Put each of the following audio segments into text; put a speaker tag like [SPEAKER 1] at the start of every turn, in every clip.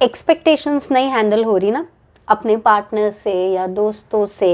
[SPEAKER 1] Expectations नहीं handle हो रही ना, अपने पार्टनर से या दोस्तों से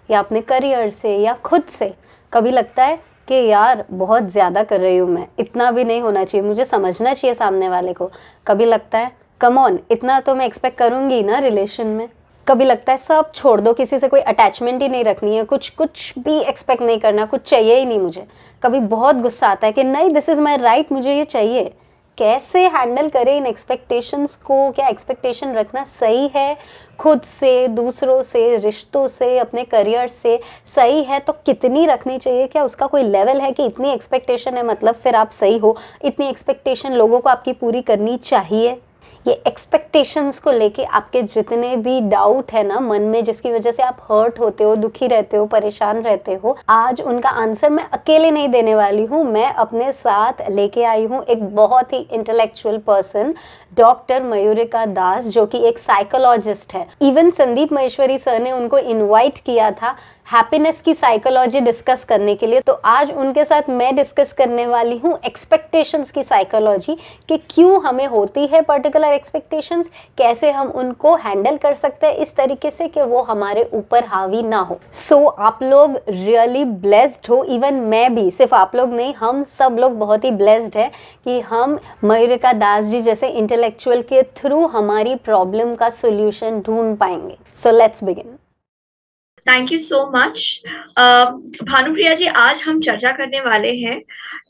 [SPEAKER 1] या अपने करियर से या खुद से, कभी लगता है कि यार बहुत ज़्यादा कर रही हूँ मैं, इतना भी नहीं होना चाहिए, मुझे समझना चाहिए सामने वाले को। कभी लगता है कम ऑन, इतना तो मैं एक्सपेक्ट करूँगी ना रिलेशन में। कभी लगता है सब छोड़ दो, किसी से कोई अटैचमेंट ही नहीं रखनी है, कुछ कुछ भी एक्सपेक्ट नहीं करना, कुछ चाहिए ही नहीं मुझे। कभी बहुत गुस्सा आता है कि नहीं, दिस इज़ माई राइट, मुझे ये चाहिए। कैसे हैंडल करें इन एक्सपेक्टेशंस को? क्या एक्सपेक्टेशन रखना सही है? खुद से, दूसरों से, रिश्तों से, अपने करियर से सही है तो कितनी रखनी चाहिए? क्या उसका कोई लेवल है कि इतनी एक्सपेक्टेशन है मतलब फिर आप सही हो? इतनी एक्सपेक्टेशन लोगों को आपकी पूरी करनी चाहिए? ये एक्सपेक्टेशंस को लेके आपके जितने भी डाउट है ना मन में, जिसकी वजह से आप हर्ट होते हो, दुखी रहते हो, परेशान रहते हो, आज उनका आंसर मैं अकेले नहीं देने वाली हूँ। मैं अपने साथ लेके आई हूँ एक बहुत ही इंटेलेक्चुअल पर्सन, डॉक्टर मयूरिका दास, जो कि एक साइकोलॉजिस्ट है। इवन संदीप महेश्वरी सर ने उनको इनवाइट किया था हैप्पीनेस की साइकोलॉजी डिस्कस करने के लिए। तो आज उनके साथ मैं डिस्कस करने वाली हूँ एक्सपेक्टेशंस की साइकोलॉजी, कि क्यों हमें होती है पर्टिकुलर एक्सपेक्टेशंस, कैसे हम उनको हैंडल कर सकते हैं इस तरीके से कि वो हमारे ऊपर हावी ना हो। सो आप लोग रियली ब्लेस्ड हो, इवन मैं भी, सिर्फ आप लोग नहीं, हम सब लोग बहुत ही ब्लेस्ड है कि हम मयूरिका दास जी जैसे इंटेलेक्चुअल के थ्रू हमारी प्रॉब्लम का सोल्यूशन ढूंढ पाएंगे। So let's begin.
[SPEAKER 2] Thank you so much. Bhanupriya ji, आज हम चर्चा करने वाले हैं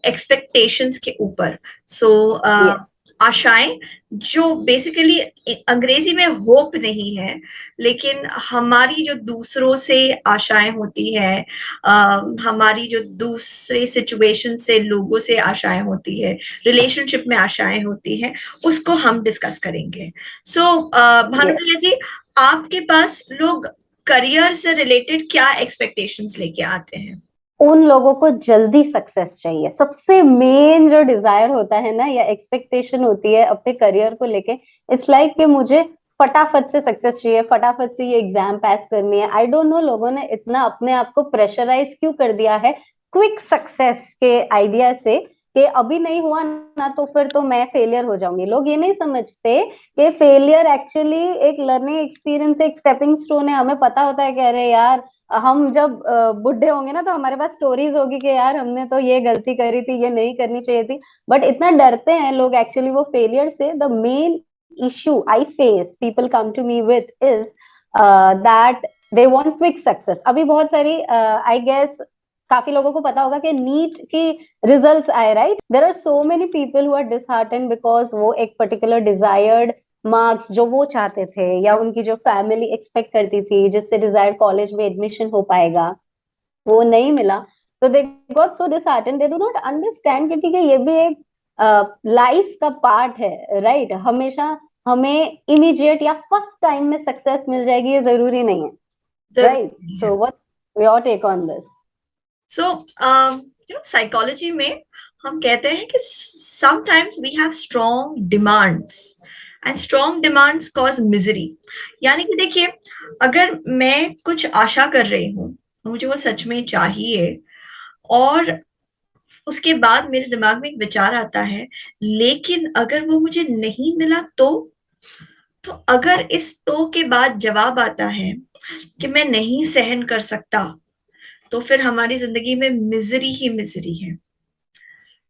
[SPEAKER 2] एक्सपेक्टेशंस के ऊपर। सो आशाएं, जो बेसिकली अंग्रेजी में होप नहीं है, लेकिन हमारी जो दूसरों से आशाएं होती है, हमारी जो दूसरे सिचुएशन से लोगों से आशाएं होती है, रिलेशनशिप में आशाएं होती है, उसको हम डिस्कस करेंगे। सो भानुप्रिया जी, आपके पास लोग करियर से रिलेटेड क्या एक्सपेक्टेशंस लेके आते हैं?
[SPEAKER 1] उन लोगों को जल्दी सक्सेस चाहिए। सबसे मेन जो डिजायर होता है ना, या एक्सपेक्टेशन होती है अपने करियर को लेके, इट्स लाइक कि मुझे फटाफट से सक्सेस चाहिए, फटाफट से ये एग्जाम पास करनी है। आई डोंट नो लोगों ने इतना अपने आप को प्रेशराइज क्यों कर दिया है क्विक सक्सेस के आइडिया से, कि अभी नहीं हुआ ना तो फिर तो मैं फेलियर हो जाऊंगी। लोग ये नहीं समझते कि फेलियर एक्चुअली एक लर्निंग एक्सपीरियंस, एक स्टेपिंग स्टोन है। हमें पता होता है कि अरे यार, हम जब बुढ़े होंगे ना तो हमारे पास स्टोरीज होगी कि यार हमने तो ये गलती करी थी, ये नहीं करनी चाहिए थी। बट इतना डरते हैं लोग एक्चुअली वो फेलियर से। The main issue I face, people come to me with is that they want quick success। अभी बहुत सारी आई गेस काफी लोगों को पता होगा कि नीट की रिजल्ट्स आए, right? There are so many people who are disheartened because वो एक पर्टिकुलर डिजायर्ड मार्क्स जो वो चाहते थे, या उनकी जो फैमिली एक्सपेक्ट करती थी जिससे डिजायर्ड कॉलेज में एडमिशन हो पाएगा, वो नहीं मिला। तो they got so disheartened, they do not understand कि ठीक है, ये भी एक लाइफ का पार्ट है, राइट? हमेशा हमें इमीडिएट या फर्स्ट टाइम में सक्सेस मिल जाएगी ये जरूरी नहीं है, राइट?
[SPEAKER 2] जरूरी है।
[SPEAKER 1] So what your take on this?
[SPEAKER 2] So psychology में हम कहते हैं कि sometimes we have strong demands and strong demands cause misery. यानी कि देखिए, अगर मैं कुछ आशा कर रही हूँ, मुझे वो सच में चाहिए, और उसके बाद मेरे दिमाग में एक विचार आता है, लेकिन अगर वो मुझे नहीं मिला तो अगर इस तो के बाद जवाब आता है कि मैं नहीं सहन कर सकता, तो फिर हमारी जिंदगी में मिजरी ही मिजरी है।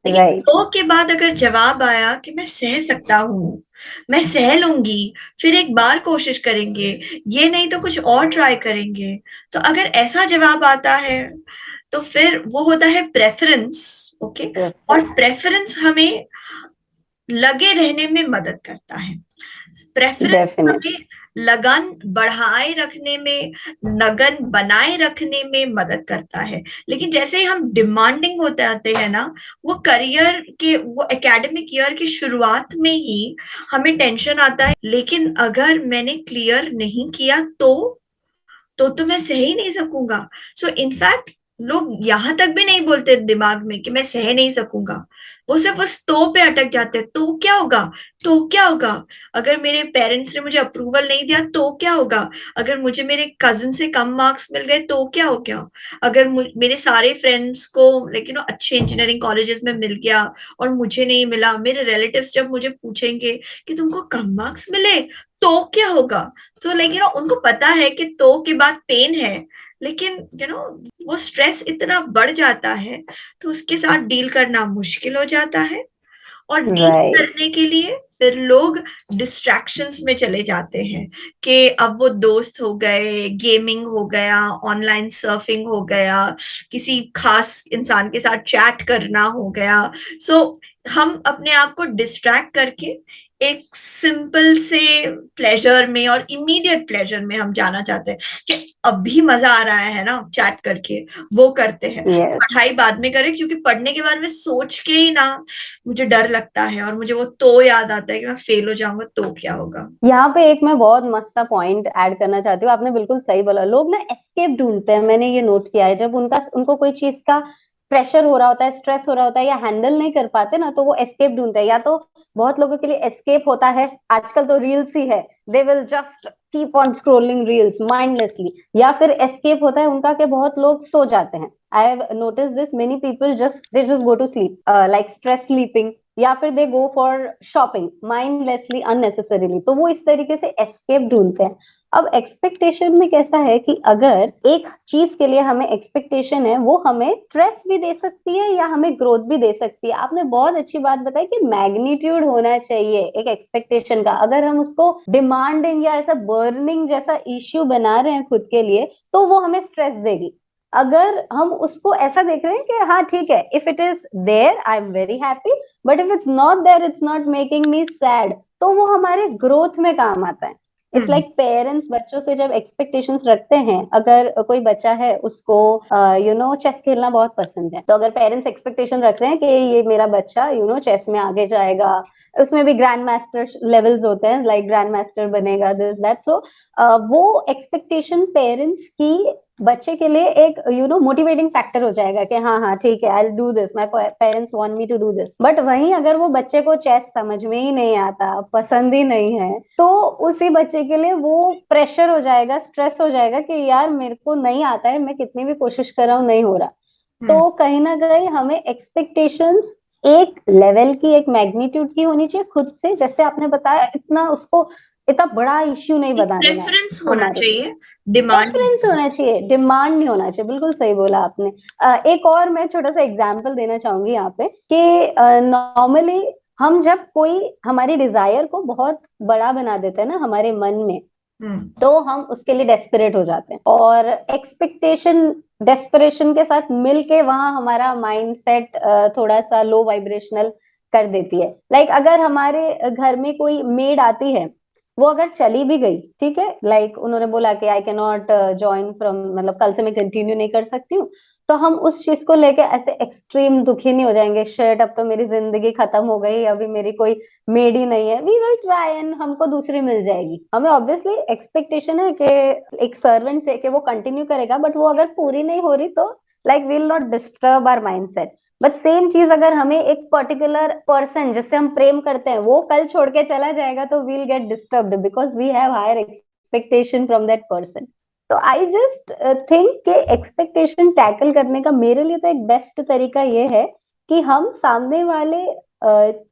[SPEAKER 2] लेकिन
[SPEAKER 1] राइट,
[SPEAKER 2] तो के बाद अगर जवाब आया कि मैं सह सकता हूँ, मैं सह लूंगी, फिर एक बार कोशिश करेंगे, ये नहीं तो कुछ और ट्राई करेंगे, तो अगर ऐसा जवाब आता है, तो फिर वो होता है प्रेफरेंस। ओके। और प्रेफरेंस हमें लगे रहने में मदद करता है। Preference
[SPEAKER 1] definitely.
[SPEAKER 2] हमें लगन बढ़ाए रखने में, लगन बनाए रखने में मदद करता है। लेकिन जैसे ही हम डिमांडिंग होते आते हैं ना, वो करियर के, वो एकेडमिक ईयर की शुरुआत में ही हमें टेंशन आता है, लेकिन अगर मैंने क्लियर नहीं किया तो मैं सह ही नहीं सकूंगा। सो इनफैक्ट लोग यहाँ तक भी नहीं बोलते दिमाग में कि मैं सह नहीं सकूंगा, वो सिर्फ उस तो पे अटक जाते हैं। तो क्या होगा, तो क्या होगा, अगर मेरे पेरेंट्स ने मुझे अप्रूवल नहीं दिया तो क्या होगा, अगर मुझे मेरे कजिन से कम मार्क्स मिल गए तो क्या हो गया, अगर मेरे सारे फ्रेंड्स को लाइक अच्छे इंजीनियरिंग कॉलेजेस में मिल गया और मुझे नहीं मिला, मेरे रिलेटिव्स जब मुझे पूछेंगे कि तुमको कम मार्क्स मिले तो क्या होगा। तो लाइक उनको पता है कि तो के बाद पेन है, लेकिन वो स्ट्रेस इतना बढ़ जाता है तो उसके साथ डील करना मुश्किल हो जाता है। और डील
[SPEAKER 1] राइट।
[SPEAKER 2] करने के लिए फिर लोग डिस्ट्रैक्शंस में चले जाते हैं कि अब वो दोस्त हो गए, गेमिंग हो गया, ऑनलाइन सर्फिंग हो गया, किसी खास इंसान के साथ चैट करना हो गया। सो हम अपने आप को डिस्ट्रैक्ट करके एक सिंपल से प्लेजर में और इमीडिएट प्लेजर में हम जाना चाहते हैं कि अभी मजा आ रहा है ना चैट करके, वो करते हैं।
[SPEAKER 1] यस।
[SPEAKER 2] पढ़ाई बाद में करें, क्योंकि पढ़ने के बारे में सोच के ही ना मुझे डर लगता है और मुझे वो तो याद आता है कि मैं फेल हो जाऊंगा तो क्या होगा।
[SPEAKER 1] यहाँ पे एक मैं बहुत मस्त सा पॉइंट ऐड करना चाहती हूँ, आपने बिल्कुल सही बोला। लोग ना एस्केप ढूंढते हैं, मैंने ये नोट किया है। जब उनको कोई चीज का प्रेशर हो रहा होता है, स्ट्रेस हो रहा होता है, या हैंडल नहीं कर पाते ना, तो वो एस्केप ढूंढते हैं। या तो बहुत लोगों के लिए एस्केप होता है, आजकल तो रील्स ही है, they will just keep on scrolling reels mindlessly. या फिर एस्केप होता है उनका कि बहुत लोग सो जाते हैं। I have notice this, many people just go to sleep, like stress sleeping. या फिर they go for shopping mindlessly unnecessarily, तो वो इस तरीके से एस्केप ढूंढते हैं। अब एक्सपेक्टेशन में कैसा है कि अगर एक चीज के लिए हमें एक्सपेक्टेशन है, वो हमें स्ट्रेस भी दे सकती है या हमें ग्रोथ भी दे सकती है। आपने बहुत अच्छी बात बताई कि मैग्नीट्यूड होना चाहिए एक एक्सपेक्टेशन का। अगर हम उसको डिमांडिंग या ऐसा बर्निंग जैसा इश्यू बना रहे हैं खुद के लिए, तो वो हमें स्ट्रेस देगी। अगर हम उसको ऐसा देख रहे हैं कि हाँ ठीक है, if it is there I am very happy, but if it's not there, it's not making me sad, तो वो हमारे ग्रोथ में काम आता है। It's
[SPEAKER 2] hmm.
[SPEAKER 1] लाइक पेरेंट्स बच्चों से जब एक्सपेक्टेशंस रखते हैं, अगर कोई बच्चा है उसको चेस खेलना बहुत पसंद है, तो अगर पेरेंट्स एक्सपेक्टेशन रख रहे हैं कि ये मेरा बच्चा चेस में आगे जाएगा, उसमें भी ग्रैंड मास्टर लेवल्स होते हैं, लाइक ग्रैंड मास्टर बनेगा, दिस दैट, सो वो एक्सपेक्टेशन पेरेंट्स की बच्चे के लिए एक मोटिवेटिंग फैक्टर हो जाएगा कि हाँ हाँ ठीक है, I will do this, my parents want me to do this. But वहीं अगर वो बच्चे को चेस समझ में ही नहीं आता, पसंद ही नहीं है, तो उसी बच्चे के लिए वो प्रेशर हो जाएगा, स्ट्रेस हो जाएगा कि यार मेरे को नहीं आता है, मैं कितनी भी कोशिश कर रहा हूँ नहीं हो रहा।
[SPEAKER 2] हम्म।
[SPEAKER 1] तो कहीं ना कहीं हमें एक्सपेक्टेशंस एक लेवल की, एक मैग्नीट्यूड की होनी चाहिए खुद से, जैसे आपने बताया, इतना उसको इतना बड़ा इश्यू नहीं
[SPEAKER 2] एक
[SPEAKER 1] बना देना है
[SPEAKER 2] प्रेफरेंस होना
[SPEAKER 1] हमारे लिए।
[SPEAKER 2] चाहिए, डिमांड
[SPEAKER 1] प्रेफरेंस
[SPEAKER 2] नहीं।
[SPEAKER 1] होना चाहिए, डिमांड नहीं होना चाहिए, बिल्कुल सही बोला आपने। एक और मैं छोटा सा एग्जांपल देना चाहूंगी यहाँ पे कि नॉर्मली हम जब कोई हमारी डिजायर को बहुत बड़ा बना देते हैं ना हमारे मन में,
[SPEAKER 2] हम्म।
[SPEAKER 1] तो हम उसके लिए डेस्परेट हो जाते हैं, और एक्सपेक्टेशन डेस्परेशन के साथ मिलके वहां हमारा माइंडसेट थोड़ा सा लो वाइब्रेशनल कर देती है। लाइक अगर हमारे घर में कोई मेड आती है, वो अगर चली भी गई, ठीक है, लाइक उन्होंने बोला कि I can not join from, मतलब कल से मैं कंटिन्यू नहीं कर सकती हूँ, तो हम उस चीज को लेके ऐसे एक्सट्रीम दुखी नहीं हो जाएंगे, शर्ट अब तो मेरी जिंदगी खत्म हो गई, अभी मेरी कोई मेड ही नहीं है, वी विल ट्राई एंड हमको दूसरी मिल जाएगी। हमें ऑब्वियसली एक्सपेक्टेशन है कि एक सर्वेंट से कि वो कंटिन्यू करेगा, बट वो अगर पूरी नहीं हो रही तो like will not disturb our mindset. But same चीज अगर हमें एक पर्टिकुलर पर्सन जिससे हम प्रेम करते हैं वो कल छोड़ के चला जाएगा, तो we'll get disturbed because we have higher expectation from that person. तो आई जस्ट थिंक कि एक्सपेक्टेशन टैकल करने का मेरे लिए तो एक बेस्ट तरीका ये है कि हम सामने वाले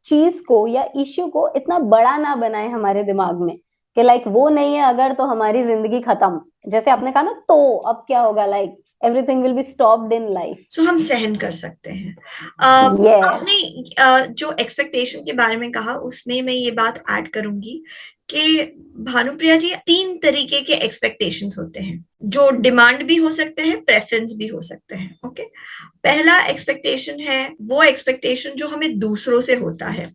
[SPEAKER 1] चीज को या इश्यू को इतना बड़ा ना बनाए हमारे दिमाग में कि लाइक वो नहीं है अगर, तो हमारी जिंदगी खत्म। जैसे आपने कहा ना, तो अब क्या होगा, like everything will be stopped in life.
[SPEAKER 2] So हम सहन कर सकते हैं।
[SPEAKER 1] यस।
[SPEAKER 2] आपने जो एक्सपेक्टेशन के बारे में कहा उसमें मैं ये बात ऐड करूंगी कि भानुप्रिया जी, तीन तरीके के एक्सपेक्टेशंस होते हैं, जो डिमांड भी हो सकते हैं, प्रेफरेंस भी हो सकते हैं। ओके। पहला एक्सपेक्टेशन है वो एक्सपेक्टेशन जो हमें दूसरों से होता है,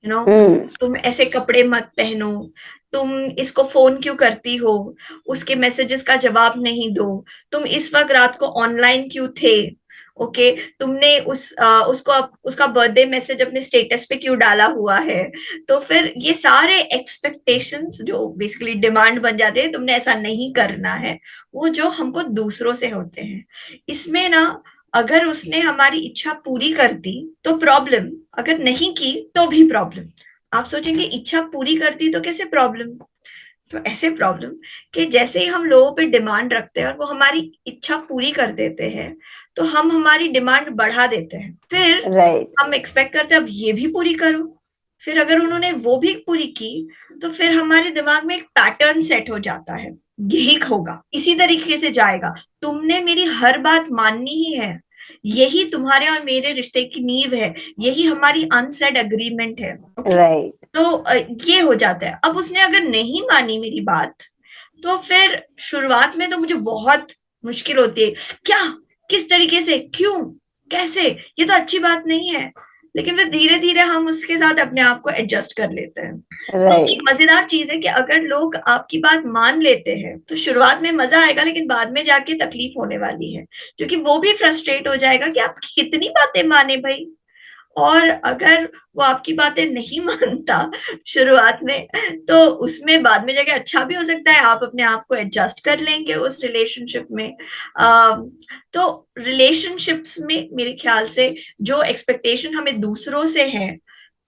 [SPEAKER 1] हम्म।
[SPEAKER 2] तुम ऐसे कपड़े मत पहनो, तुम इसको फोन क्यों करती हो, उसके मैसेजेस का जवाब नहीं दो, तुम इस वक्त रात को ऑनलाइन क्यों थे, ओके, तुमने उसका बर्थडे मैसेज अपने स्टेटस पे क्यों डाला हुआ है। तो फिर ये सारे एक्सपेक्टेशंस जो बेसिकली डिमांड बन जाते हैं, तुमने ऐसा नहीं करना है, वो जो हमको दूसरों से होते हैं। इसमें ना, अगर उसने हमारी इच्छा पूरी कर दी तो प्रॉब्लम, अगर नहीं की तो भी प्रॉब्लम। आप सोचेंगे इच्छा पूरी कर दी तो कैसे प्रॉब्लम। तो ऐसे प्रॉब्लम कि जैसे ही हम लोगों पे डिमांड रखते हैं और वो हमारी इच्छा पूरी कर देते हैं, तो हम हमारी डिमांड बढ़ा देते हैं। फिर
[SPEAKER 1] राइट।
[SPEAKER 2] हम एक्सपेक्ट करते हैं अब ये भी पूरी करो। फिर अगर उन्होंने वो भी पूरी की, तो फिर हमारे दिमाग में एक पैटर्न सेट हो जाता है, यही होगा, इसी तरीके से जाएगा, तुमने मेरी हर बात माननी ही है, यही तुम्हारे और मेरे रिश्ते की नींव है, यही हमारी अनसेड अग्रीमेंट है।
[SPEAKER 1] राइट।
[SPEAKER 2] तो ये हो जाता है। अब उसने अगर नहीं मानी मेरी बात, तो फिर शुरुआत में तो मुझे बहुत मुश्किल होती है, क्या, किस तरीके से, क्यों, कैसे, ये तो अच्छी बात नहीं है। लेकिन फिर धीरे धीरे हम उसके साथ अपने आप को एडजस्ट कर लेते हैं। तो एक
[SPEAKER 1] राइट।
[SPEAKER 2] मजेदार चीज है कि अगर लोग आपकी बात मान लेते हैं तो शुरुआत में मजा आएगा, लेकिन बाद में जाके तकलीफ होने वाली है, क्योंकि वो भी फ्रस्ट्रेट हो जाएगा कि आपकी कितनी बातें माने भाई। और अगर वो आपकी बातें नहीं मानता शुरुआत में, तो उसमें बाद में जाके अच्छा भी हो सकता है, आप अपने आप को एडजस्ट कर लेंगे उस रिलेशनशिप में। तो रिलेशनशिप्स में मेरे ख्याल से जो एक्सपेक्टेशन हमें दूसरों से है,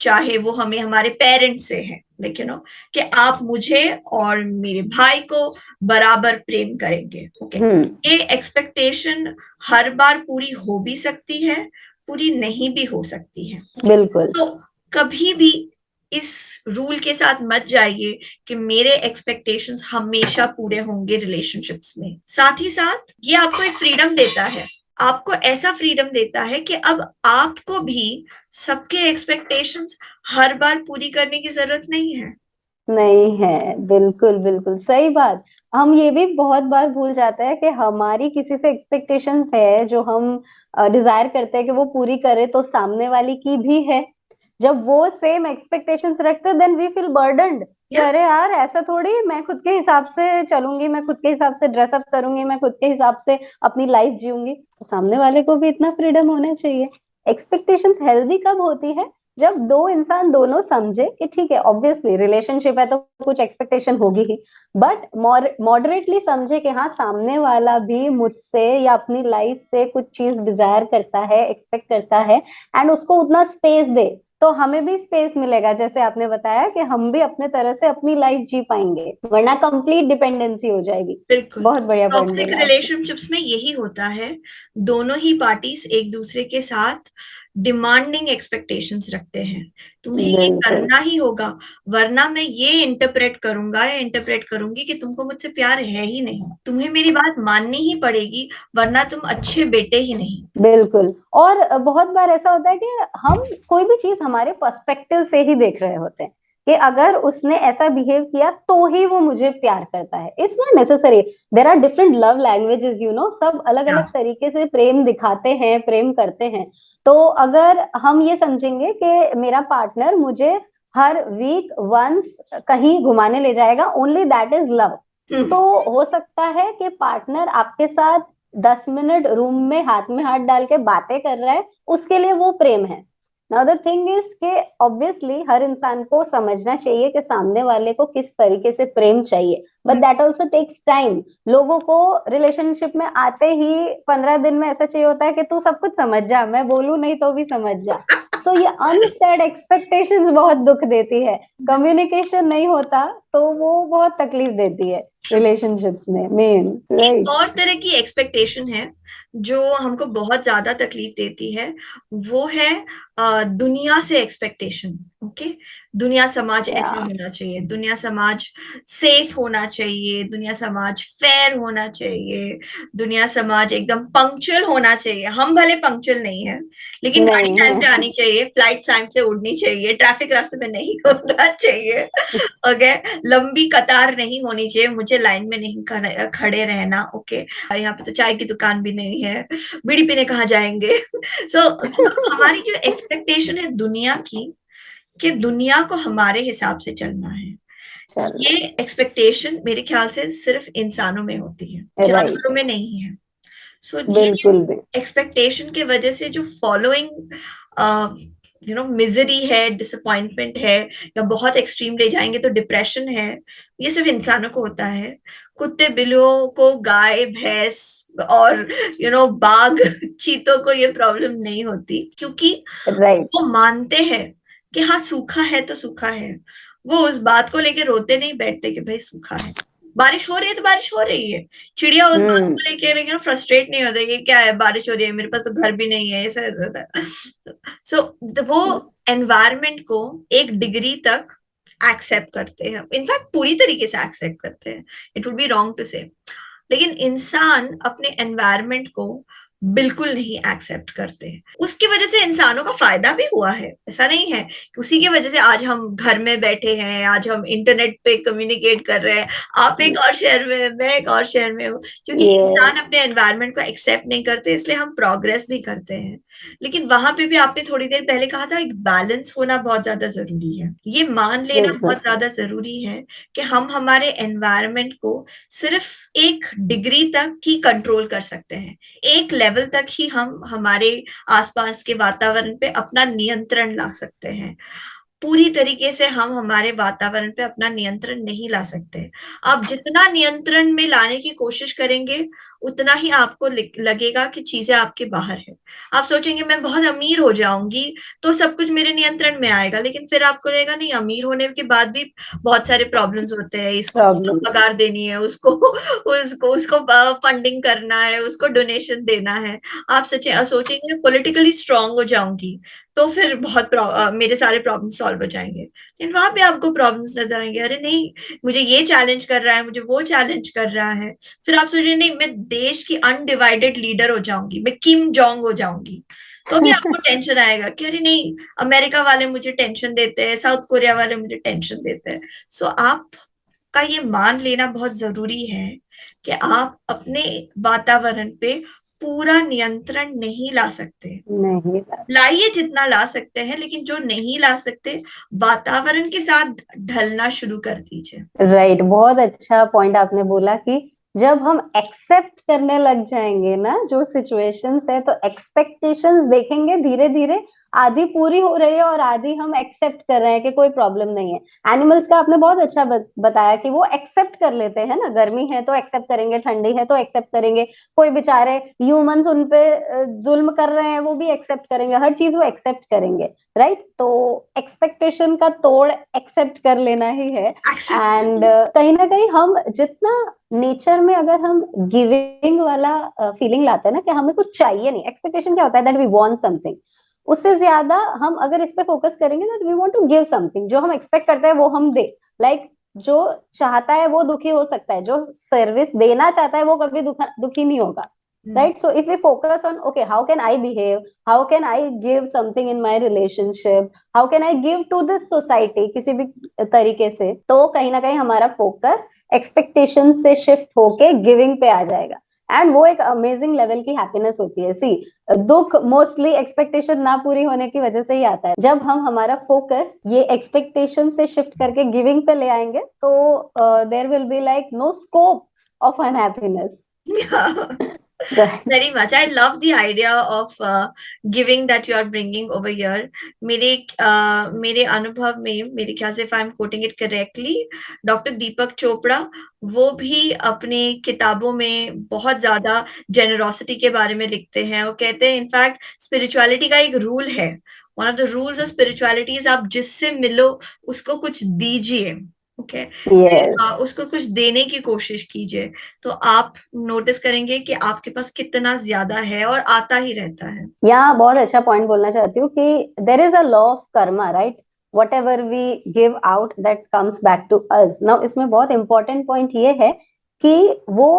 [SPEAKER 2] चाहे वो हमें हमारे पेरेंट्स से है, लेकिन कि आप मुझे और मेरे भाई को बराबर प्रेम करेंगे, ओके, ये एक्सपेक्टेशन हर बार पूरी हो भी सकती है, पूरी नहीं भी हो सकती है।
[SPEAKER 1] बिल्कुल।
[SPEAKER 2] तो कभी भी इस रूल के साथ मत जाइए कि मेरे एक्सपेक्टेशंस हमेशा पूरे होंगे रिलेशनशिप्स में। साथ ही साथ ये आपको एक फ्रीडम देता है, आपको ऐसा फ्रीडम देता है कि अब आपको भी सबके एक्सपेक्टेशंस हर बार पूरी करने की जरूरत नहीं है।
[SPEAKER 1] नहीं है, बिल्कुल बिल्कुल सही बात। हम ये भी बहुत बार भूल जाते हैं कि हमारी किसी से एक्सपेक्टेशंस है जो हम डिजायर करते हैं कि वो पूरी करे, तो सामने वाली की भी है। जब वो सेम एक्सपेक्टेशंस रखते, देन वी फील बर्डन्ड कि
[SPEAKER 2] या
[SPEAKER 1] अरे यार, ऐसा थोड़ी, मैं खुद के हिसाब से चलूंगी, मैं खुद के हिसाब से ड्रेसअप करूंगी, मैं खुद के हिसाब से अपनी लाइफ जीऊंगी। तो सामने वाले को भी इतना फ्रीडम होना चाहिए। एक्सपेक्टेशंस हेल्दी कब होती है? जब दो इंसान दोनों समझे कि ठीक है, ऑब्वियसली रिलेशनशिप है तो कुछ एक्सपेक्टेशन होगी ही, बट मॉडरेटली समझे कि हाँ, सामने वाला भी मुझसे या अपनी लाइफ से कुछ चीज डिजायर करता है, एक्सपेक्ट करता है, एंड उसको उतना स्पेस दे, तो हमें भी स्पेस मिलेगा, जैसे आपने बताया कि हम भी अपने तरह से अपनी लाइफ जी पाएंगे, वरना कंप्लीट डिपेंडेंसी हो जाएगी।
[SPEAKER 2] बिल्कुल,
[SPEAKER 1] बहुत बढ़िया पॉइंट
[SPEAKER 2] टॉक्सिक
[SPEAKER 1] बोला आपने।
[SPEAKER 2] रिलेशनशिप्स में यही होता है, दोनों ही पार्टीज एक दूसरे के साथ डिमांडिंग एक्सपेक्टेशंस रखते हैं, तुम्हें ये
[SPEAKER 1] बिल्कुल।
[SPEAKER 2] करना ही होगा, वरना मैं ये इंटरप्रेट करूंगा या इंटरप्रेट करूंगी कि तुमको मुझसे प्यार है ही नहीं, तुम्हें मेरी बात माननी ही पड़ेगी, वरना तुम अच्छे बेटे ही नहीं।
[SPEAKER 1] बिल्कुल। और बहुत बार ऐसा होता है कि हम कोई भी चीज हमारे पर्सपेक्टिव से ही देख रहे होते हैं, कि अगर उसने ऐसा बिहेव किया तो ही वो मुझे प्यार करता है। It's not necessary. There are different love languages, सब अलग अलग
[SPEAKER 2] हाँ,
[SPEAKER 1] तरीके से प्रेम दिखाते हैं, प्रेम करते हैं। तो अगर हम ये समझेंगे कि मेरा पार्टनर मुझे हर वीक वंस कहीं घुमाने ले जाएगा, ओनली दैट इज लव, तो हो सकता है कि पार्टनर आपके साथ 10 मिनट रूम में हाथ डाल के बातें कर रहा है, उसके लिए वो प्रेम है। नाउ द थिंग इज कि ऑब्वियसली हर इंसान को समझना चाहिए कि सामने वाले को किस तरीके से प्रेम चाहिए, but that also takes time. लोगों को रिलेशनशिप में आते ही 15 दिन में ऐसा चाहिए होता है कि तू सब कुछ समझ जा, मैं बोलूं नहीं तो भी समझ जा। सो ये अनसेड एक्सपेक्टेशंस बहुत दुख देती है। कम्युनिकेशन नहीं होता तो वो बहुत तकलीफ देती है रिलेशनशिप्स में, मेन,
[SPEAKER 2] एक
[SPEAKER 1] राइट।
[SPEAKER 2] और तरह की एक्सपेक्टेशन है जो हमको बहुत ज्यादा तकलीफ देती है, वो है दुनिया से एक्सपेक्टेशन। ओके, दुनिया समाज
[SPEAKER 1] या
[SPEAKER 2] ऐसा होना चाहिए, दुनिया समाज सेफ होना चाहिए, दुनिया समाज फेयर होना चाहिए, दुनिया समाज एकदम पंक्चुअल होना चाहिए। हम भले पंक्चुअल नहीं है, लेकिन गाड़ी
[SPEAKER 1] नहीं
[SPEAKER 2] टाइम पे
[SPEAKER 1] है।
[SPEAKER 2] आनी चाहिए, फ्लाइट टाइम से उड़नी चाहिए, ट्रैफिक रास्ते में नहीं होना चाहिए, ओके, लंबी कतार नहीं होनी चाहिए, मुझे लाइन में नहीं खड़े रहना, ओके, यहाँ पे तो चाय की दुकान भी नहीं है, बीड़ी पीने कहाँ जाएंगे। सो हमारी जो एक्सपेक्टेशन है दुनिया की, कि दुनिया को हमारे हिसाब से चलना है,
[SPEAKER 1] चलो।
[SPEAKER 2] ये एक्सपेक्टेशन मेरे ख्याल से सिर्फ इंसानों में होती है, जानवरों
[SPEAKER 1] राइट।
[SPEAKER 2] में नहीं है। सो ये
[SPEAKER 1] बिल्कुल भी।
[SPEAKER 2] एक्सपेक्टेशन की वजह से जो फॉलोइंग मिजरी है, डिसअपॉइंटमेंट है, या बहुत एक्सट्रीम ले जाएंगे तो डिप्रेशन है, ये सिर्फ इंसानों को होता है। कुत्ते बिल्लियों को, गाय भैंस और बाघ चीतों को ये प्रॉब्लम नहीं होती, क्योंकि
[SPEAKER 1] राइट।
[SPEAKER 2] वो मानते हैं कि हाँ सूखा है तो सूखा है। वो उस बात को लेके रोते नहीं बैठते कि भाई सूखा है। बारिश हो रही है तो बारिश हो रही है। चिड़िया उस बात
[SPEAKER 1] हम्म।
[SPEAKER 2] को लेके फ्रस्ट्रेट नहीं होते कि क्या है, बारिश हो रही है, मेरे पास तो घर भी नहीं है, ऐसा ऐसा। सो वो एनवायरमेंट को एक डिग्री तक एक्सेप्ट करते हैं, इनफैक्ट पूरी तरीके से एक्सेप्ट करते हैं, it would be wrong to say. लेकिन इंसान अपने एनवायरनमेंट को बिल्कुल नहीं एक्सेप्ट करते। उसकी वजह से इंसानों का फायदा भी हुआ है, ऐसा नहीं है कि उसी की वजह से आज हम घर में बैठे हैं, आज हम इंटरनेट पे कम्युनिकेट कर रहे हैं, आप एक और शहर में, मैं एक और शहर में हूँ। क्योंकि
[SPEAKER 1] ये
[SPEAKER 2] इंसान अपने एनवायरनमेंट को एक्सेप्ट नहीं करते, इसलिए हम प्रोग्रेस भी करते हैं। लेकिन वहां पे भी आपने थोड़ी देर पहले कहा था, एक बैलेंस होना बहुत ज्यादा जरूरी है। ये मान लेना
[SPEAKER 1] बिल्कुल।
[SPEAKER 2] बहुत ज्यादा जरूरी है कि हम हमारे एनवायरनमेंट को सिर्फ एक डिग्री तक ही कंट्रोल कर सकते हैं। एक लेवल तक ही हम हमारे आसपास के वातावरण पे अपना नियंत्रण ला सकते हैं। पूरी तरीके से हम हमारे वातावरण पे अपना नियंत्रण नहीं ला सकते। आप जितना नियंत्रण में लाने की कोशिश करेंगे, उतना ही आपको लगेगा कि चीजें आपके बाहर है। आप सोचेंगे मैं बहुत अमीर हो जाऊंगी तो सब कुछ मेरे नियंत्रण में आएगा, लेकिन फिर आपको रहेगा नहीं, अमीर होने के बाद भी बहुत सारे प्रॉब्लम्स होते हैं। इसको
[SPEAKER 1] प्रॉब्लम।
[SPEAKER 2] पगार देनी है, उसको उसको उसको फंडिंग करना है, उसको डोनेशन देना है। आप सोचेंगे पॉलिटिकली स्ट्रांग हो जाऊंगी तो फिर मेरे सारे प्रॉब्लम सॉल्व हो जाएंगे। लेकिन वहां पे आपको प्रॉब्लम्स नजर आएंगे, अरे नहीं, मुझे ये चैलेंज कर रहा है, मुझे वो चैलेंज कर रहा है। फिर आप सोचिए नहीं, मैं देश की अनडिवाइडेड लीडर हो जाऊंगी, मैं किम जोंग हो जाऊंगी, तो भी आपको टेंशन आएगा कि अरे नहीं, अमेरिका वाले मुझे टेंशन देते हैं, साउथ कोरिया वाले मुझे टेंशन देते हैं। सो आपका ये मान लेना बहुत जरूरी है कि आप अपने वातावरण पे पूरा नियंत्रण नहीं ला सकते।
[SPEAKER 1] नहीं।
[SPEAKER 2] लाइए जितना ला सकते हैं, लेकिन जो नहीं ला सकते, वातावरण के साथ ढलना शुरू कर दीजिए।
[SPEAKER 1] राइट, बहुत अच्छा पॉइंट आपने बोला कि जब हम एक्सेप्ट करने लग जाएंगे ना जो सिचुएशंस है, तो एक्सपेक्टेशंस देखेंगे धीरे धीरे आधी पूरी हो रही है और आधी हम एक्सेप्ट कर रहे हैं कि कोई प्रॉब्लम नहीं है। एनिमल्स का आपने बहुत अच्छा बताया कि वो एक्सेप्ट कर लेते हैं ना, गर्मी है तो एक्सेप्ट करेंगे, ठंडी है तो एक्सेप्ट करेंगे, कोई बेचारे ह्यूमंस उन पे जुल्म कर रहे हैं वो भी एक्सेप्ट करेंगे, हर चीज वो एक्सेप्ट करेंगे। राइट, तो एक्सपेक्टेशन का तोड़ एक्सेप्ट कर लेना ही है।
[SPEAKER 2] एक्सेप्ट।
[SPEAKER 1] एंड कहीं ना कहीं हम जितना नेचर में अगर हम गिविंग वाला फीलिंग लाते हैं ना कि हमें कुछ चाहिए नहीं, एक्सपेक्टेशन क्या होता है दैट वी वांट समथिंग, उससे ज्यादा हम अगर इस पे फोकस करेंगे that we want to give something, जो हम एक्सपेक्ट करते हैं वो हम दे। लाइक जो चाहता है वो दुखी हो सकता है, जो सर्विस देना चाहता है वो कभी दुखी नहीं होगा। Right, so if we focus on okay, how can I behave, how can I give something in my relationship, how can I give to this society किसी भी तरीके से, तो कहीं ना कहीं हमारा फोकस एक्सपेक्टेशन से शिफ्ट होके गिविंग पे आ जाएगा। एंड वो एक अमेजिंग लेवल की हैप्पीनेस होती है। सी, दुख मोस्टली एक्सपेक्टेशन ना पूरी होने की वजह से ही आता है। जब हम हमारा फोकस ये एक्सपेक्टेशन से शिफ्ट करके गिविंग पे ले आएंगे तो there will be like no scope of unhappiness.
[SPEAKER 2] Very much. I love the idea of giving that you are bringing over here. मेरे अनुभव में, मेरे ख्याल से, if I'm quoting it correctly, doctor Deepak Chopra, वो भी अपने किताबों में बहुत ज्यादा जेनरोसिटी के बारे में लिखते हैं। वो कहते हैं इनफैक्ट स्पिरिचुअलिटी का एक रूल है, one of the rules of spirituality is आप जिससे मिलो उसको कुछ दीजिए। Okay,
[SPEAKER 1] Yes.
[SPEAKER 2] उसको कुछ देने की कोशिश कीजिए, तो आप नोटिस करेंगे कि आपके पास कितना ज्यादा है और आता ही रहता है।
[SPEAKER 1] यहाँ बहुत अच्छा पॉइंट बोलना चाहती हूँ कि there is a law of karma, right, whatever we give out that comes back to us. Now इसमें बहुत इंपॉर्टेंट पॉइंट ये है कि वो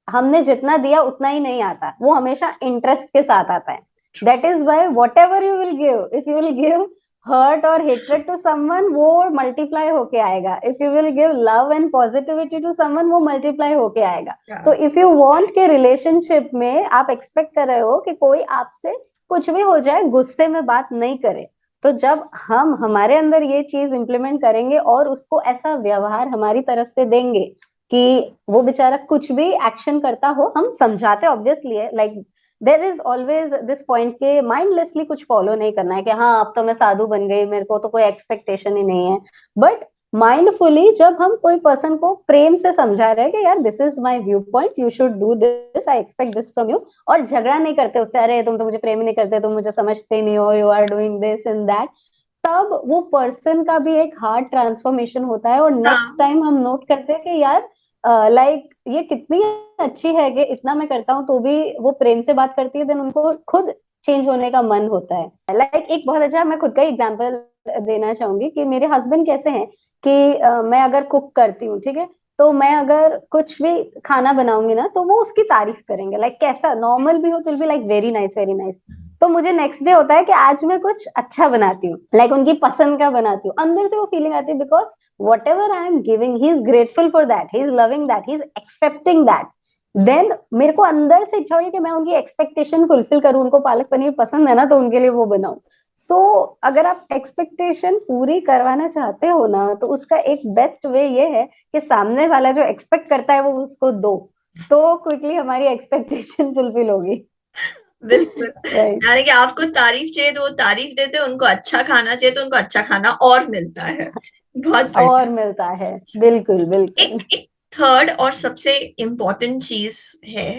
[SPEAKER 1] हमने जितना दिया उतना ही नहीं आता, वो हमेशा इंटरेस्ट के साथ आता है। That is why whatever you will give, if you will give hurt और हेट्रेड टू समवन, वो मल्टीप्लाई होके आएगा। If you will give love and positivity to someone, वो मल्टीप्लाई होके आएगा। तो इफ यू वांट के रिलेशनशिप में आप एक्सपेक्ट कर रहे हो कि कोई आपसे कुछ भी हो जाए गुस्से में बात नहीं करे, तो जब हम हमारे अंदर ये चीज इंप्लीमेंट करेंगे और उसको ऐसा व्यवहार हमारी तरफ से देंगे कि वो बेचारा कुछ भी एक्शन करता हो, हम समझाते ऑब्वियसली है, like there is always this point के माइंडलेसली कुछ फॉलो नहीं करना है कि हाँ अब तो मैं साधु बन गई, मेरे को तो कोई एक्सपेक्टेशन ही नहीं है। बट माइंडफुली जब हम कोई पर्सन को प्रेम से समझा रहे हैं कि यार this is my view point, you should do this, I expect this from you, और झगड़ा नहीं करते उससे, अरे तुम तो मुझे प्रेम ही नहीं करते, तुम मुझे समझते ही नहीं हो, you are doing this and that, तब वो पर्सन का भी एक हार्ट ट्रांसफॉर्मेशन होता है। और नेक्स्ट
[SPEAKER 2] हाँ,
[SPEAKER 1] टाइम हम नोट करते हैं कि यार लाइक ये कितनी अच्छी है कि इतना मैं करता हूँ तो भी वो प्रेम से बात करती है, देन उनको खुद चेंज होने का मन होता है। लाइक एक बहुत अच्छा मैं खुद का एग्जांपल देना चाहूंगी कि मेरे हस्बैंड कैसे हैं कि मैं अगर कुक करती हूँ, ठीक है, तो मैं अगर कुछ भी खाना बनाऊंगी ना तो वो उसकी तारीफ करेंगे, लाइक कैसा नॉर्मल भी हो तो भी like very nice very nice. तो मुझे नेक्स्ट डे होता है कि आज मैं कुछ अच्छा बनाती हूँ, लाइक उनकी पसंद का बनाती हूँ, अंदर से वो फीलिंग आती है because whatever I am giving he is grateful for that, he is loving that, he is accepting that. Then मेरे को अंदर से इच्छा हो रही है कि मैं उनकी एक्सपेक्टेशन फुलफिल करूँ, उनको पालक पनीर पसंद है ना तो उनके लिए वो बनाऊं। सो अगर आप एक्सपेक्टेशन पूरी करवाना चाहते हो ना तो उसका एक बेस्ट वे ये है कि सामने वाला जो एक्सपेक्ट करता है वो उसको दो, तो क्विकली हमारी एक्सपेक्टेशन फुलफिल होगी।
[SPEAKER 2] बिल्कुल।
[SPEAKER 1] राइट।
[SPEAKER 2] यानी कि आपको तारीफ चाहिए तो वो तारीफ देते हैं, उनको अच्छा खाना चाहिए तो उनको अच्छा खाना और मिलता है। बहुत
[SPEAKER 1] और
[SPEAKER 2] बढ़िया।
[SPEAKER 1] मिलता है, बिल्कुल बिल्कुल।
[SPEAKER 2] एक थर्ड और सबसे इम्पोर्टेंट चीज है,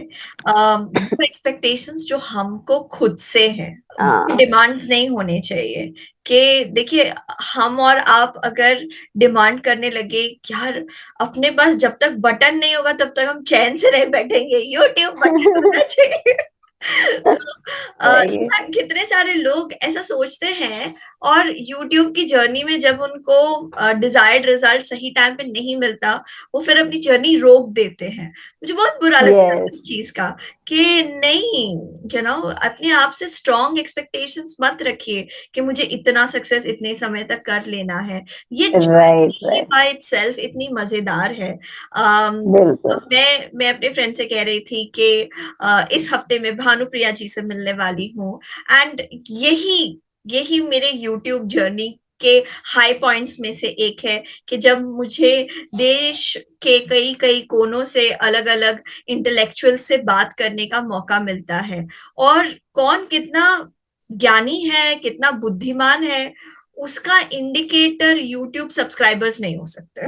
[SPEAKER 2] वो एक्सपेक्टेशंस जो हमको खुद से है,
[SPEAKER 1] हाँ।
[SPEAKER 2] डिमांड्स नहीं होने चाहिए। कि देखिए, हम और आप अगर डिमांड करने लगे, यार अपने पास जब तक बटन नहीं होगा तब तक हम चैन से नहीं बैठेंगे, यूट्यूब बटन होना चाहिए। तो
[SPEAKER 1] सही
[SPEAKER 2] कितने सारे लोग ऐसा सोचते हैं, और यूट्यूब की जर्नी में जब उनको डिजायर्ड रिजल्ट सही टाइम पे नहीं मिलता, वो फिर अपनी जर्नी रोक देते हैं। मुझे बहुत बुरा
[SPEAKER 1] है।
[SPEAKER 2] लगता है
[SPEAKER 1] यस।
[SPEAKER 2] इस चीज का, कि नहीं, अपने आप से स्ट्रॉन्ग एक्सपेक्टेशंस मत रखिए कि मुझे इतना सक्सेस इतने समय तक कर लेना है। ये
[SPEAKER 1] right
[SPEAKER 2] journey
[SPEAKER 1] right.
[SPEAKER 2] By itself इतनी मजेदार है।
[SPEAKER 1] बिल्कुल।
[SPEAKER 2] मैं अपने फ्रेंड से कह रही थी कि इस हफ्ते में भानुप्रिया जी से मिलने वाली हूँ, एंड यही यही मेरे यूट्यूब जर्नी के हाई पॉइंट्स में से एक है, कि जब मुझे देश के कई कई कोनों से अलग अलग इंटेलेक्चुअल से बात करने का मौका मिलता है। और कौन कितना ज्ञानी है, कितना बुद्धिमान है, उसका इंडिकेटर यूट्यूब सब्सक्राइबर्स नहीं हो सकते।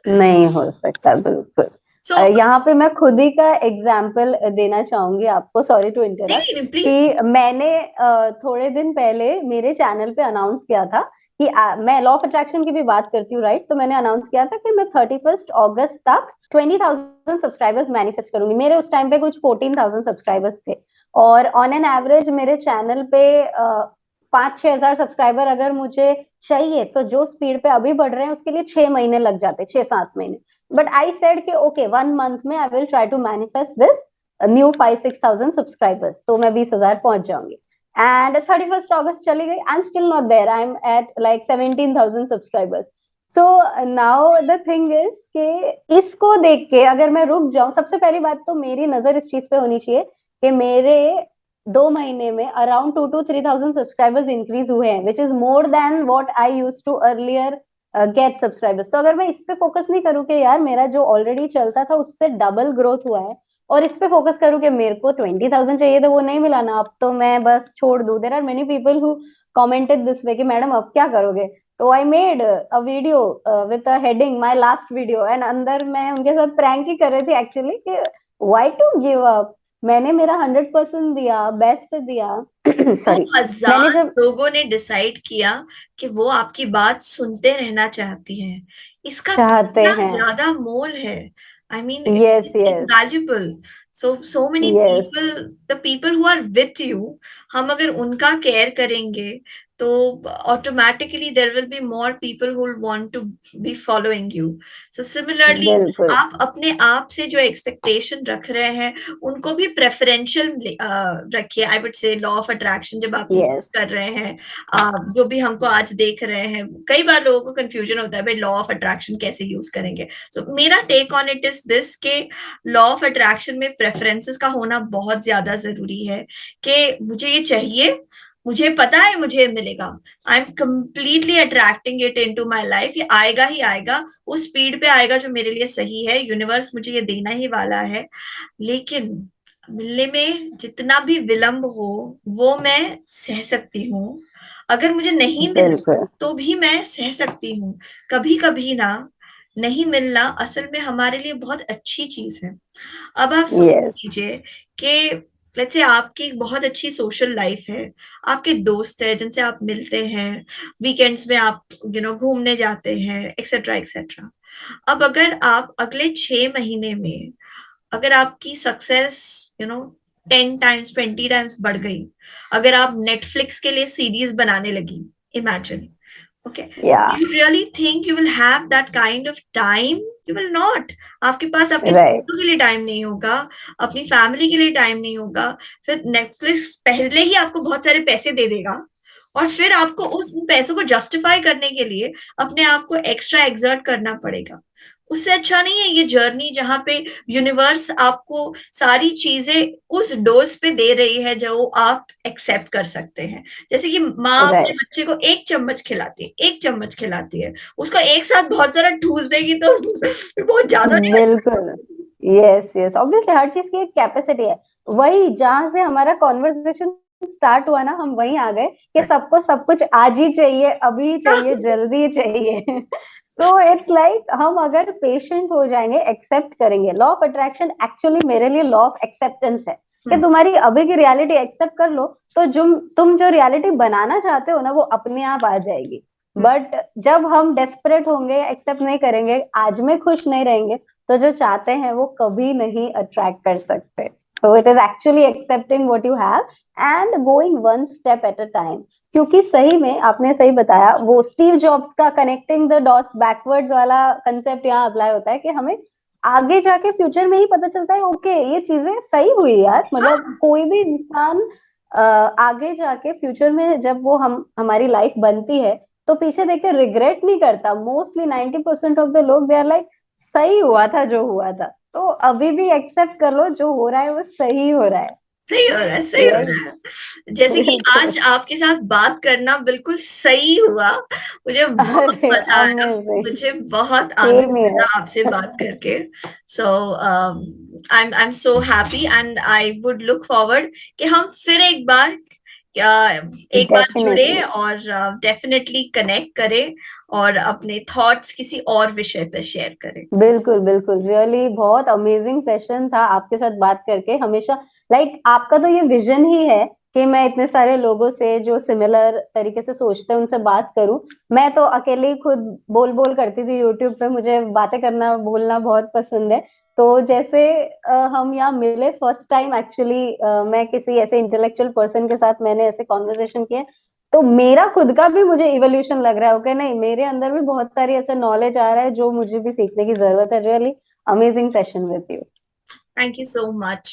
[SPEAKER 1] नहीं हो सकता, बिल्कुल।
[SPEAKER 2] सो
[SPEAKER 1] यहाँ पे मैं खुद ही का एग्जाम्पल देना चाहूंगी आपको, सॉरी टू इंटरप्ट,
[SPEAKER 2] नहीं, प्लीज।
[SPEAKER 1] कि मैंने थोड़े दिन पहले मेरे चैनल पे अनाउंस किया था कि मैं लॉ ऑफ अट्रैक्शन की भी बात करती हूँ, राइट, तो मैंने अनाउंस किया था कि मैं 31 अगस्त तक 20,000 सब्सक्राइबर्स मैनिफेस्ट करूंगी। मेरे उस टाइम पे कुछ 14,000 सब्सक्राइबर्स थे, और ऑन एन एवरेज मेरे चैनल पे 5-6 हजार सब्सक्राइबर अगर मुझे चाहिए तो जो स्पीड पे अभी बढ़ रहे हैं उसके लिए 6 महीने लग जाते, 6-7 महीने। बट आई सेड कि ओके 1 मंथ में I will try to manifest this new 5-6 thousand subscribers, तो मैं 20 हजार पहुंच जाऊंगी। एंड 31 अगस्त चली गई, I am still not there, I am at like 17,000 subscribers. So now the thing is कि इसको देख के अगर मैं रुक जाऊं, सबसे पहली बात तो मेरी नजर इस चीज पे होनी चाहिए कि मेरे 2 महीने में around 2 to 3 thousand subscribers increase हुए हैं, which is more than what I use to earlier get subscribers. तो अगर मैं इस पे फोकस नहीं करूँ कि यार मेरा जो ऑलरेडी चलता था उससे डबल ग्रोथ हुआ है, और इस पे फोकस करूँ कि मेरे को 20,000 चाहिए तो वो नहीं मिला ना, अब तो मैं बस छोड़ दूं। There are many people who commented this way कि मैडम अब क्या करोगे, तो I made a video with a heading my last video, and अंदर मैं उनके साथ प्रैंक ही कर रही थी एक्चुअली कि व्हाई टू गिव अप, मैंने मेरा 100% दिया, बेस्ट दिया।
[SPEAKER 2] दो
[SPEAKER 1] सॉरी। मैंने
[SPEAKER 2] हजार
[SPEAKER 1] जब
[SPEAKER 2] लोगों ने डिसाइड किया कि वो आपकी बात सुनते रहना चाहती हैं, इसका
[SPEAKER 1] चाहते
[SPEAKER 2] कितना
[SPEAKER 1] हैं।
[SPEAKER 2] ज्यादा मोल है। I mean,
[SPEAKER 1] yes
[SPEAKER 2] it's
[SPEAKER 1] yes.
[SPEAKER 2] Invaluable. So many
[SPEAKER 1] yes.
[SPEAKER 2] People, the people who are with you, हम अगर उनका केयर करेंगे तो automatically there will be more people who will want to be following you. So similarly,
[SPEAKER 1] बिल्कुल।
[SPEAKER 2] आप अपने आप से जो एक्सपेक्टेशन रख रहे हैं उनको भी प्रेफरेंशियल रखिए। I would say law of attraction जब आप यूज
[SPEAKER 1] यस।
[SPEAKER 2] कर रहे हैं, जो भी हमको आज देख रहे हैं, कई बार लोगों को कंफ्यूजन होता है भाई लॉ ऑफ अट्रैक्शन कैसे यूज करेंगे। सो मेरा take on it is this, के लॉ ऑफ अट्रैक्शन में प्रेफरेंसेस का होना बहुत ज्यादा जरूरी है, कि मुझे ये चाहिए, मुझे पता है मुझे मिलेगा, I am completely attracting it into my life, ये आएगा ही आएगा, उस स्पीड पे आएगा जो मेरे लिए सही है, यूनिवर्स मुझे ये देना ही वाला है। लेकिन मिलने में जितना भी विलंब हो वो मैं सह सकती हूँ, अगर मुझे नहीं मिला
[SPEAKER 1] बिल्कुल।
[SPEAKER 2] तो भी मैं सह सकती हूँ। कभी कभी ना नहीं मिलना असल में हमारे लिए बहुत अच्छी चीज है। अब आप सोच
[SPEAKER 1] यस।
[SPEAKER 2] लीजिए कि लेट्स से आपकी एक बहुत अच्छी सोशल लाइफ है, आपके दोस्त है जिनसे आप मिलते हैं, वीकेंड्स में आप घूमने जाते हैं, एक्सेट्रा एक्सेट्रा। अब अगर आप अगले 6 महीने में अगर आपकी success you know 10 times 20 times बढ़ गई, अगर आप नेटफ्लिक्स के लिए सीरीज बनाने लगी, इमेजिन, ओके,
[SPEAKER 1] या।
[SPEAKER 2] You really think you will have that kind of time? You will not. आपके पास आपके
[SPEAKER 1] राइट।
[SPEAKER 2] दोस्तों के लिए टाइम नहीं होगा, अपनी फैमिली के लिए टाइम नहीं होगा। फिर नेटफ्लिक्स पहले ही आपको बहुत सारे पैसे दे देगा, और फिर आपको उस पैसों को जस्टिफाई करने के लिए अपने आप को एक्स्ट्रा एक्सर्ट करना पड़ेगा। उससे अच्छा नहीं है ये जर्नी जहां पे यूनिवर्स आपको सारी चीजें उस डोज पे दे रही है जो आप एक्सेप्ट कर सकते हैं। जैसे कि माँ अपने
[SPEAKER 1] राइट।
[SPEAKER 2] बच्चे को एक चम्मच खिलाती है, एक चम्मच खिलाती है, उसको एक साथ बहुत सारा ठूस देगी तो बहुत ज्यादा नहीं हो
[SPEAKER 1] बिल्कुल। यस यस, ऑब्वियसली हर चीज की एक कैपेसिटी है। वही जहां से हमारा कॉन्वर्सेशन स्टार्ट हुआ ना, हम वहीं आ गए कि सबको सब कुछ आज ही चाहिए, अभी चाहिए,
[SPEAKER 2] जाता।
[SPEAKER 1] जल्दी चाहिए। सो इट्स लाइक हम अगर पेशेंट हो जाएंगे, एक्सेप्ट करेंगे, लॉ ऑफ अट्रैक्शन एक्चुअली मेरे लिए लॉ ऑफ एक्सेप्टेंस है कि तुम्हारी अभी की रियलिटी एक्सेप्ट कर लो, तो तुम जो रियलिटी बनाना चाहते हो ना वो अपने आप आ जाएगी। बट जब हम डेस्परेट होंगे, एक्सेप्ट नहीं करेंगे, आज में खुश नहीं रहेंगे, तो जो चाहते हैं वो कभी नहीं अट्रैक्ट कर सकते। So it is actually accepting what you have and going one step at a time. क्योंकि सही में आपने सही बताया, वो स्टीव जॉब्स का कनेक्टिंग द डॉट्स बैकवर्ड्स वाला कंसेप्ट यहाँ अप्लाई होता है कि हमें आगे जाके फ्यूचर में ही पता चलता है ओके ये चीजें सही हुई यार। मतलब कोई भी इंसान आगे जाके फ्यूचर में जब वो हम हमारी लाइफ बनती है तो पीछे देख के रिग्रेट नहीं करता। मोस्टली 90% ऑफ द लोग दे आर लाइक सही हुआ था जो हुआ था। तो अभी भी एक्सेप्ट कर लो, जो हो रहा है वो सही हो रहा है।
[SPEAKER 2] सही हो रहा है, सही हो
[SPEAKER 1] यस।
[SPEAKER 2] रहा है। जैसे कि
[SPEAKER 1] बिल्कुल।
[SPEAKER 2] आज आपके साथ बात करना बिल्कुल सही हुआ, मुझे बहुत
[SPEAKER 1] अरे
[SPEAKER 2] मजा आया,
[SPEAKER 1] अमेजिंग।
[SPEAKER 2] मुझे बहुत आनंद
[SPEAKER 1] सेम हियर।
[SPEAKER 2] मिला आपसे बात करके। So I am so happy and I would look forward कि हम फिर एक बार जुड़े
[SPEAKER 1] डेफिनेटली।
[SPEAKER 2] और डेफिनेटली कनेक्ट करें और अपने थॉट्स किसी और विषय पे शेयर करें।
[SPEAKER 1] बिल्कुल बिल्कुल, रियली बहुत अमेजिंग सेशन था आपके साथ बात करके। हमेशा लाइक आपका तो ये विजन ही है कि मैं इतने सारे लोगों से जो सिमिलर तरीके से सोचते हैं उनसे बात करूं। मैं तो अकेले ही खुद बोल बोल करती थी यूट्यूब पे, मुझे बातें करना बोलना बहुत पसंद है। तो जैसे हम यहाँ मिले फर्स्ट टाइम एक्चुअली, मैं किसी ऐसे इंटेलेक्चुअल पर्सन के साथ मैंने ऐसे कॉन्वर्सेशन किए, तो मेरा खुद का भी मुझे इवोल्यूशन लग रहा है। ओके, नहीं मेरे अंदर भी बहुत सारी ऐसा नॉलेज आ रहा है जो मुझे भी सीखने की जरूरत है। Really amazing session with you.
[SPEAKER 2] Thank you so much.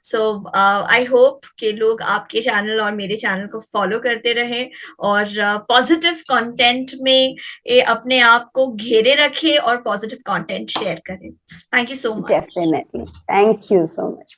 [SPEAKER 2] So I hope कि लोग आपके चैनल और मेरे चैनल को फॉलो करते रहें और पॉजिटिव कंटेंट में अपने आप को घेरे रखें और पॉजिटिव कंटेंट शेयर करें। Thank you so much.
[SPEAKER 1] Definitely, thank you so much.